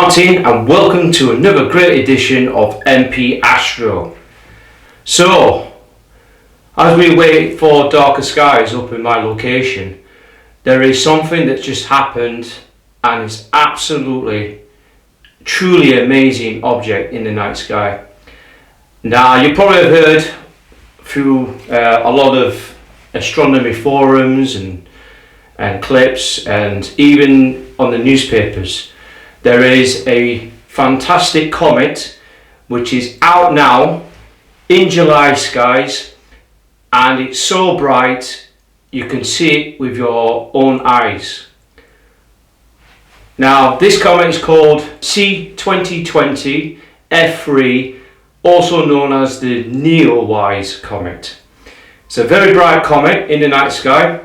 Martin and welcome to another great edition of MP Astro. So, as we wait for darker skies up in my location, there is something that's just happened and it's absolutely, truly amazing object in the night sky. Now, you probably have heard through a lot of astronomy forums and clips and even on the newspapers. There is a fantastic comet which is out now in July skies, and it's so bright you can see it with your own eyes. Now, this comet is called C2020 F3, also known as the NEOWISE Comet. It's a very bright comet in the night sky.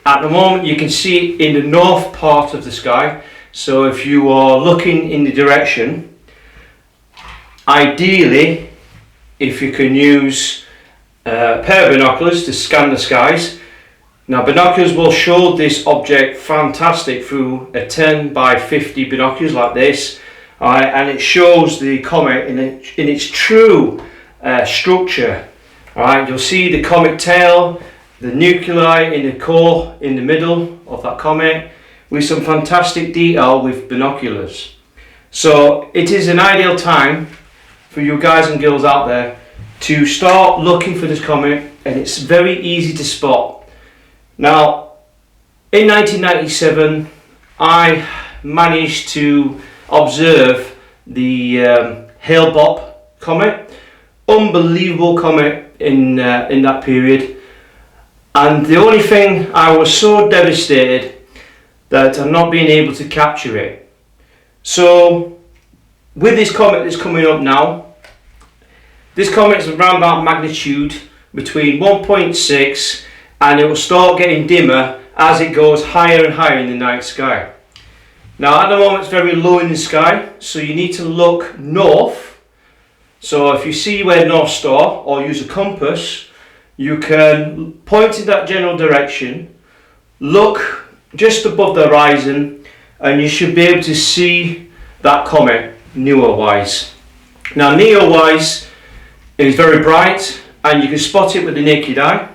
At the moment you can see it in the north part of the sky. So if you are looking in the direction, ideally, if you can use a pair of binoculars to scan the skies. Now, binoculars will show this object fantastic through a 10 by 50 binoculars like this, and it shows the comet in its true structure. Alright, you'll see the comet tail, the nuclei in the core in the middle of that comet, with some fantastic detail with binoculars. So it is an ideal time for you guys and girls out there to start looking for this comet, and it's very easy to spot. Now, in 1997 I managed to observe the Hale-Bopp comet. Unbelievable comet in that period, and the only thing, I was so devastated that I'm not being able to capture it. So with this comet that's coming up now, this comet is around about magnitude between 1.6, and it will start getting dimmer as it goes higher and higher in the night sky. Now, at the moment it's very low in the sky, so you need to look north. So if you see where North Star, or use a compass, you can point in that general direction, look just above the horizon, and you should be able to see that comet, NEOWISE. Now, NEOWISE is very bright and you can spot it with the naked eye.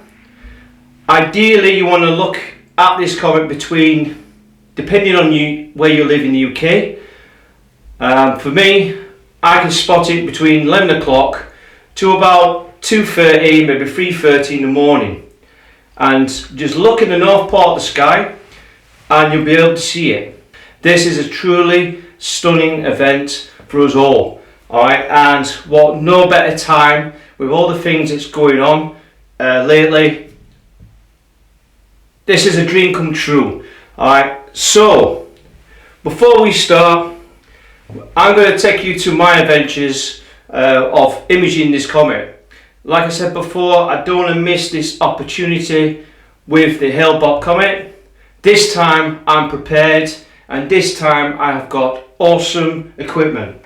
Ideally, you want to look at this comet between, depending on where you live in the UK. For me, I can spot it between 11 o'clock to about 2:30, maybe 3:30 in the morning. And just look in the north part of the sky and you'll be able to see it. This is a truly stunning event for us all. Alright, and what no better time with all the things that's going on lately. This is a dream come true. Alright, so before we start, I'm going to take you to my adventures of imaging this comet. Like I said before, I don't want to miss this opportunity with the Hale-Bopp comet. This time I'm prepared, and this time I have got awesome equipment.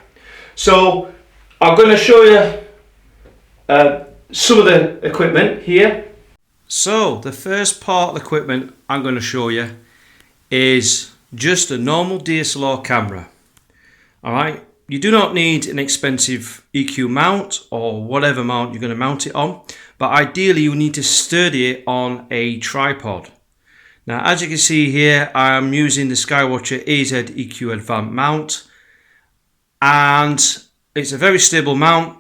So I'm going to show you some of the equipment here. So the first part of the equipment I'm going to show you is just a normal DSLR camera. Alright, you do not need an expensive EQ mount or whatever mount you're going to mount it on, but ideally you need to sturdy it on a tripod. Now, as you can see here, I'm using the Skywatcher AZ EQ Advanced mount, and it's a very stable mount,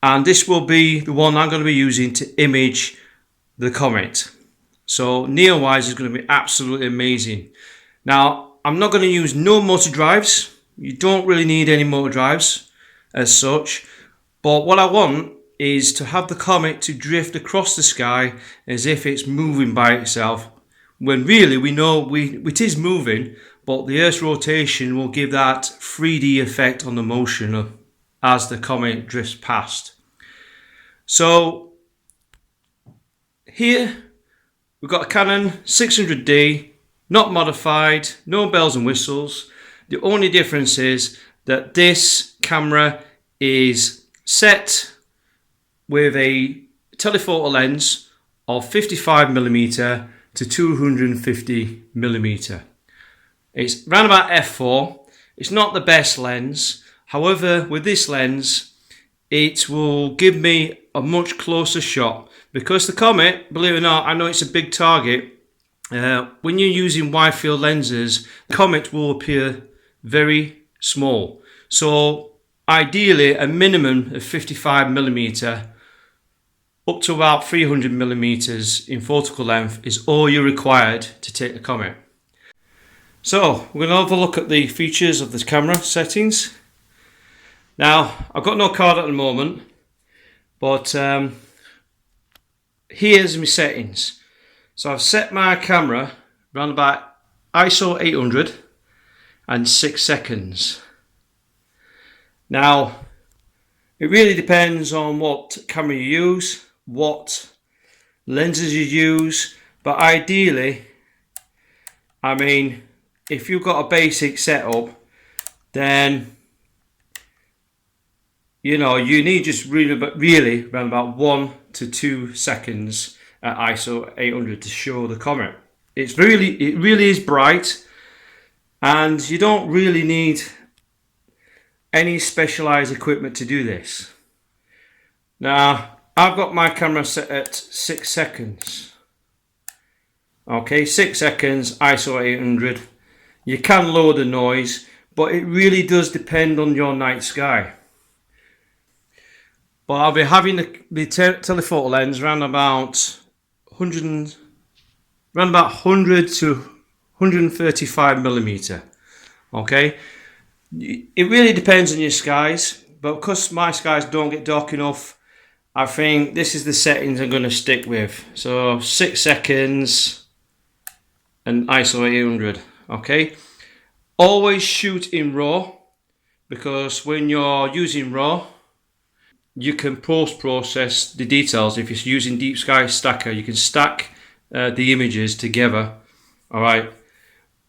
and this will be the one I'm going to be using to image the comet. So NEOWISE is going to be absolutely amazing. Now, I'm not going to use no motor drives. You don't really need any motor drives as such, but what I want is to have the comet to drift across the sky as if it's moving by itself, when really we know it is moving, but the Earth's rotation will give that 3D effect on the motion as the comet drifts past. So here we've got a Canon 600D, not modified, no bells and whistles. The only difference is that this camera is set with a telephoto lens of 55mm to 250mm. It's around about f4. It's not the best lens. However, with this lens, it will give me a much closer shot, because the Comet, believe it or not, I know it's a big target. When you're using wide field lenses, the Comet will appear very small. So ideally, a minimum of 55mm up to about 300mm in focal length is all you're required to take the Comet. So we're going to have a look at the features of the camera settings. Now, I've got no card at the moment, but here's my settings. So I've set my camera around about ISO 800 and 6 seconds. Now, it really depends on what camera you use, what lenses you use, but ideally, I mean, if you've got a basic setup, then you know you need just really around about 1 to 2 seconds at ISO 800 to show the Comet. It really is bright, and you don't really need any specialized equipment to do this. Now, I've got my camera set at 6 seconds. Okay, 6 seconds, ISO 800. You can lower the noise, but it really does depend on your night sky. But I'll be having the telephoto lens around about 100 to 135mm. Okay, it really depends on your skies, but because my skies don't get dark enough, I think this is the settings I'm going to stick with. So 6 seconds and ISO 800. Okay, always shoot in RAW, because when you're using RAW, you can post-process the details. If you're using Deep Sky Stacker, you can stack the images together. All right.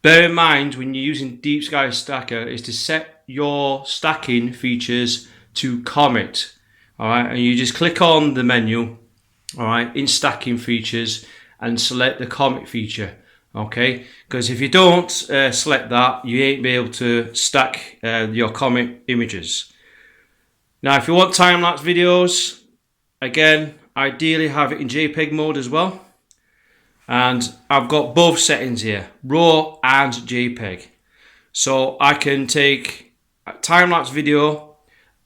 Bear in mind, when you're using Deep Sky Stacker, is to set your stacking features to Comet. All right, and you just click on the menu, all right, in stacking features, and select the Comet feature. Okay, because if you don't select that, you ain't be able to stack your Comet images. Now, if you want time-lapse videos, again, ideally have it in JPEG mode as well. And I've got both settings here, RAW and JPEG. So I can take a time-lapse video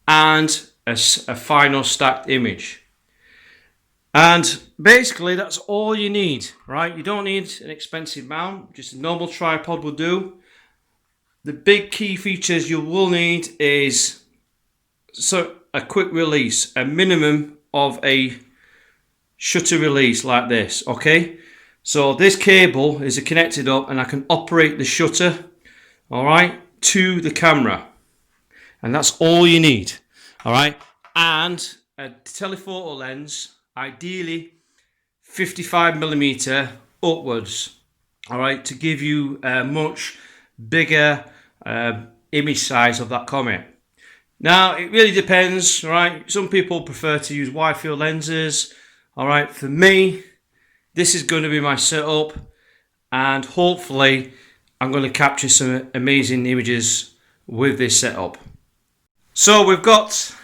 and a final stacked image. And basically that's all you need, right? You don't need an expensive mount, just a normal tripod will do. The big key features you will need is a quick release, a minimum of a shutter release like this, okay? So this cable is connected up and I can operate the shutter, all right, to the camera. And that's all you need, all right? And a telephoto lens, ideally 55mm upwards, all right, to give you a much bigger image size of that Comet. Now, it really depends, right? Some people prefer to use wide field lenses. All right, for me, this is going to be my setup, and hopefully I'm going to capture some amazing images with this setup. So we've got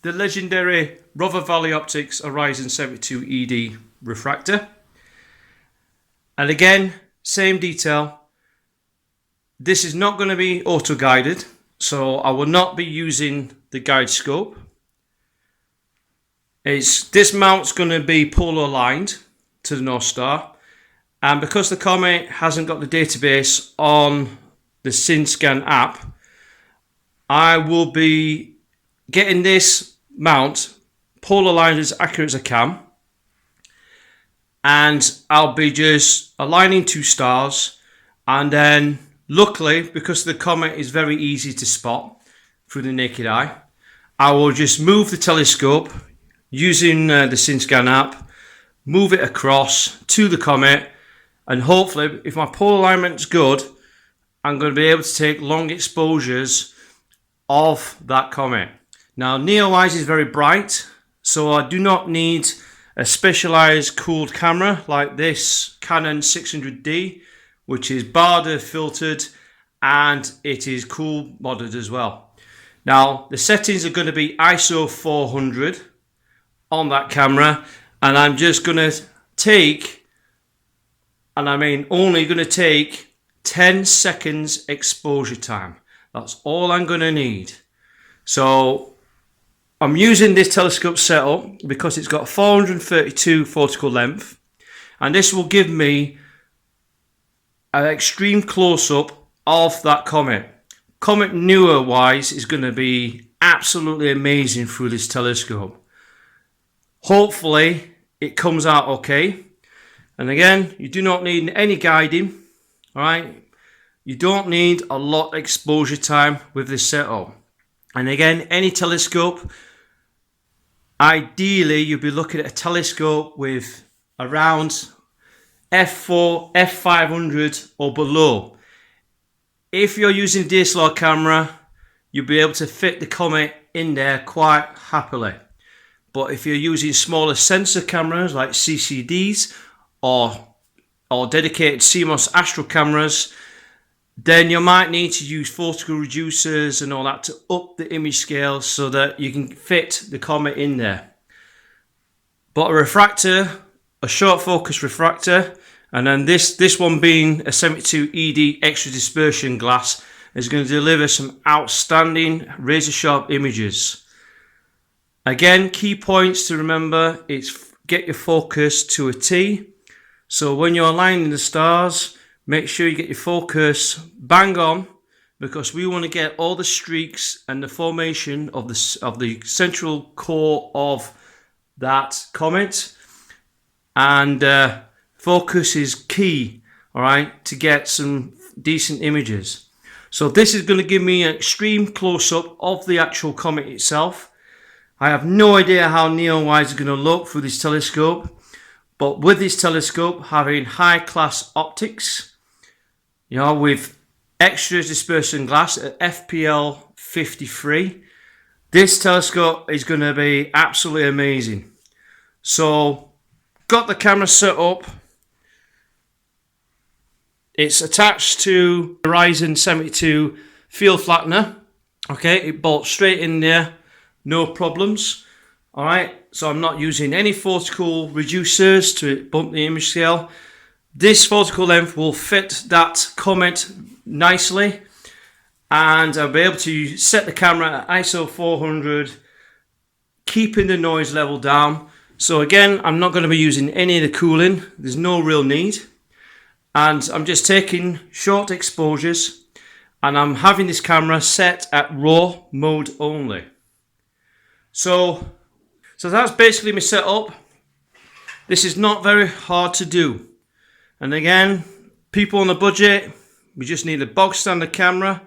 the legendary River Valley Optics Horizon 72 ED refractor. And again, same detail. This is not going to be auto-guided, so I will not be using the Guidescope. This mount's going to be polar aligned to the North Star, and because the Comet hasn't got the database on the SynScan app, I will be getting this mount polar aligned as accurate as I can, and I'll be just aligning 2 stars, and then luckily, because the Comet is very easy to spot through the naked eye, I will just move the telescope using the SynScan app, move it across to the Comet, and hopefully, if my polar alignment's good, I'm going to be able to take long exposures of that Comet. Now, NEOWISE is very bright, so I do not need a specialized cooled camera like this Canon 600D, which is Barda filtered and it is cool modded as well. Now the settings are going to be ISO 400 on that camera, and I'm just going to take, and I mean only going to take 10 seconds exposure time. That's all I'm going to need. So I'm using this telescope setup because it's got 432 focal length, and this will give me an extreme close-up of that comet. Comet NEOWISE is going to be absolutely amazing through this telescope. Hopefully it comes out okay. And again, you do not need any guiding. All right, you don't need a lot of exposure time with this setup. And again, any telescope, ideally you'll be looking at a telescope with around f4, f500 or below. If you're using a DSLR camera, you'll be able to fit the comet in there quite happily. But if you're using smaller sensor cameras like CCDs or dedicated CMOS astro cameras, then you might need to use focal reducers and all that to up the image scale so that you can fit the comet in there. But a refractor, a short focus refractor, and then this one being a 72 ED extra dispersion glass, is going to deliver some outstanding razor sharp images. Again, key points to remember, it's get your focus to a T. So when you're aligning the stars, make sure you get your focus bang on, because we want to get all the streaks and the formation of the central core of that comet. And focus is key, all right, to get some decent images. So this is going to give me an extreme close-up of the actual comet itself. I have no idea how NEOWISE is going to look through this telescope, but with this telescope having high-class optics, you know, with extra dispersion glass at FPL 53, this telescope is going to be absolutely amazing. So, got the camera set up. It's attached to Horizon 72 field flattener. Okay, it bolts straight in there, no problems. Alright, so I'm not using any focal reducers to bump the image scale. This focal length will fit that comet nicely, and I'll be able to set the camera at ISO 400, keeping the noise level down. So again, I'm not going to be using any of the cooling. There's no real need. And I'm just taking short exposures, and I'm having this camera set at RAW mode only. So that's basically my setup. This is not very hard to do. And again, people on a budget, we just need a bog standard camera,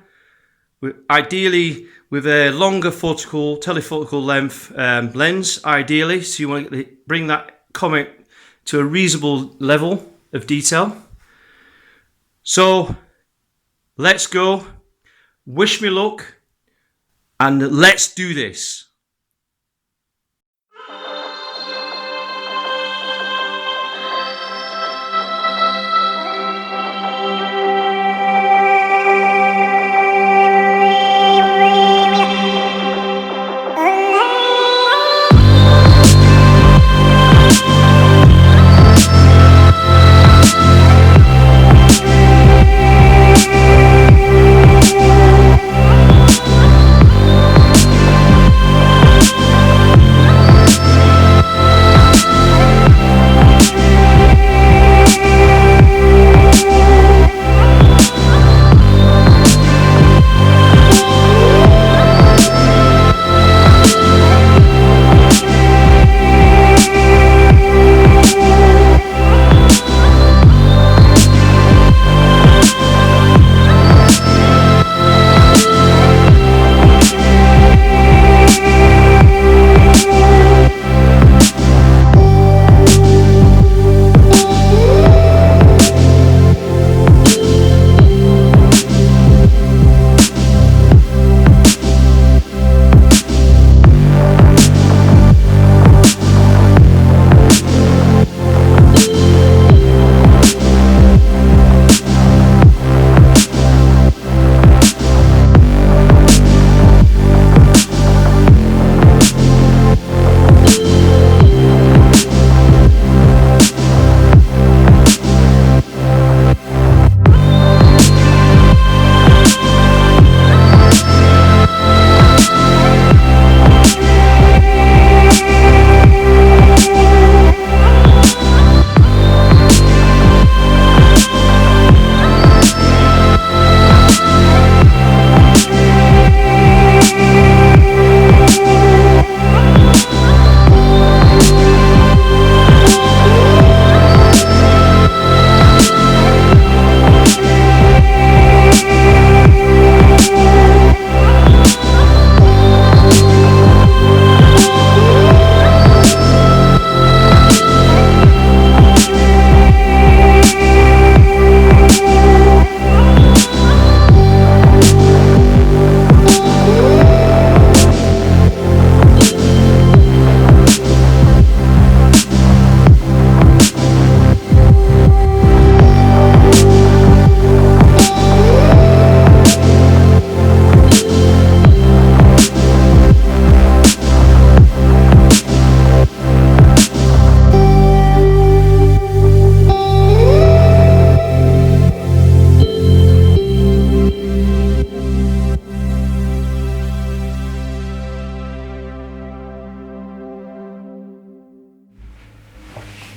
ideally with a longer telephocal length lens, ideally. So you want to bring that comet to a reasonable level of detail. So let's go, wish me luck, and let's do this.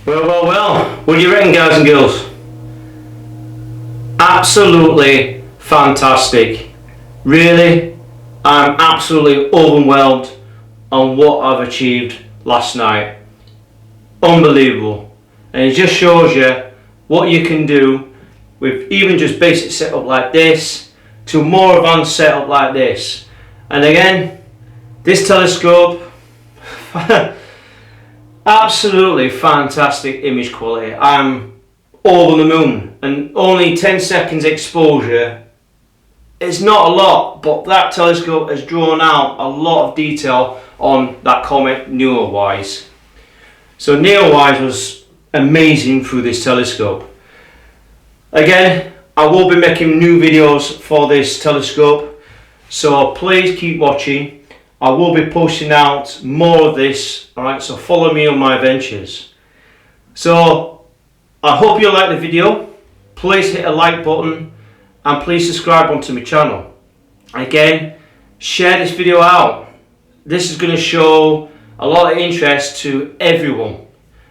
Well, what do you reckon, guys and girls? Absolutely fantastic. Really, I'm absolutely overwhelmed on what I've achieved last night. Unbelievable. And it just shows you what you can do with even just basic setup like this to more advanced setup like this. And again, this telescope, absolutely fantastic image quality. I'm over the moon, and only 10 seconds exposure is not a lot, but that telescope has drawn out a lot of detail on that Comet NEOWISE. So NEOWISE was amazing through this telescope. Again, I will be making new videos for this telescope, so please keep watching. I will be posting out more of this, alright, so follow me on my adventures. So I hope you like the video. Please hit a like button and please subscribe onto my channel. Again, share this video out. This is going to show a lot of interest to everyone,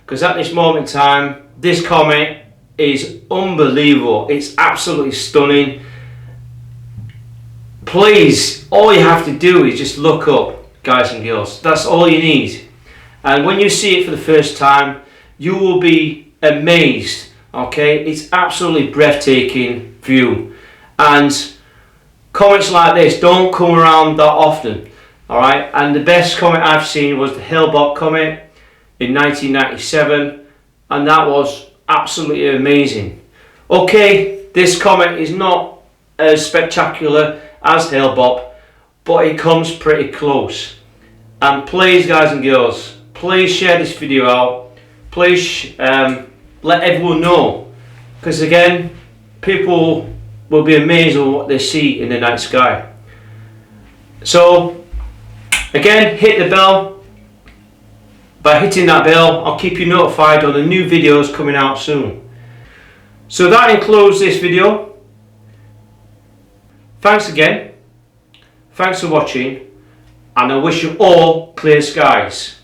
because at this moment in time, this comet is unbelievable. It's absolutely stunning. Please, all you have to do is just look up, guys and girls. That's all you need. And when you see it for the first time, you will be amazed. Okay, it's absolutely breathtaking view. And comets like this don't come around that often. Alright, and the best comet I've seen was the Hale-Bopp comet in 1997, and that was absolutely amazing. Okay, this comet is not as spectacular as Hale-Bopp, but it comes pretty close. And please, guys and girls, please share this video out. Please let everyone know, because again, people will be amazed at what they see in the night sky. So again, hit the bell. By hitting that bell, I'll keep you notified on the new videos coming out soon. So that concludes this video. Thanks again. Thanks for watching, and I wish you all clear skies.